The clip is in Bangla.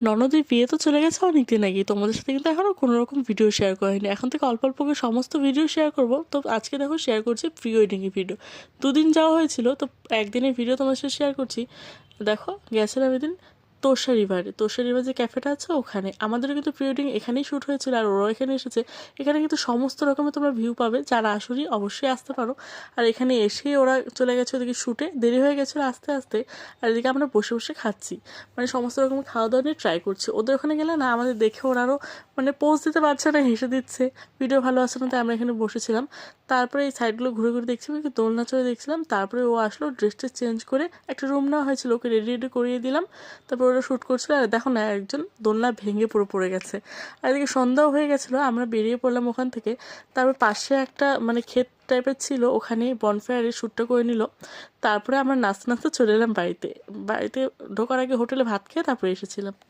ননদের বিয়ে তো চলে গেছে অনেকদিন আগে, তোমাদের সাথে কিন্তু এখনও কোনো রকম ভিডিও শেয়ার করিনি। এখন থেকে অল্প অল্প করে সমস্ত ভিডিও শেয়ার করব। তো আজকে দেখো শেয়ার করছি প্রি ওয়েডিংয়ের ভিডিও। দুদিন যাওয়া হয়েছিল, তো একদিনের ভিডিও তোমার সাথে শেয়ার করছি। দেখো গেছিলাম এদিন তোষা রিভার যে ক্যাফেটা আছে ওখানে। আমাদেরও কিন্তু প্রি ওয়েডিং এখানেই শ্যুট হয়েছিল, আর ওরাও এখানে এসেছে। এখানে কিন্তু সমস্ত রকমের তোমরা ভিউ পাবে, যারা আসলে অবশ্যই আসতে পারো। আর এখানে এসে ওরা চলে গেছে ওদিকে শ্যুটে, দেরি হয়ে গেছিলো আস্তে আস্তে। আর এদিকে আমরা বসে বসে খাচ্ছি, মানে সমস্ত রকমের খাওয়া দাওয়া নিয়ে ট্রাই করছি। ওদের ওখানে গেলে না আমাদের দেখে ওরা আরও মানে পোজ দিতে পারছে না, হেসে দিচ্ছে। ভিডিও ভালো আসছে না, তাই আমরা এখানে বসেছিলাম। তারপরে এই সাইডগুলো ঘুরে ঘুরে দেখছিলাম, একটু দোলনা চড়ে দেখছিলাম। তারপরে ও আসলো, ড্রেসটা চেঞ্জ করে একটা রুম নেওয়া হয়েছিল, ওকে রেডি রেডি করিয়ে দিলাম। তারপর ওরা শ্যুট করছিল। আর দেখো না, একজন দোলনা ভেঙে পুরো পড়ে গেছে। আর এদিকে সন্ধ্যাও হয়ে গেছিলো, আমরা বেরিয়ে পড়লাম ওখান থেকে। তারপর পাশে একটা মানে ক্ষেত টাইপের ছিল, ওখানে বনফায়ারে শ্যুটটা করে নিল। তারপরে আমরা নাচতে নাচতে চলে এলাম বাড়িতে। বাড়িতে ঢোকার আগে হোটেলে ভাত খেয়ে তারপরে এসেছিলাম।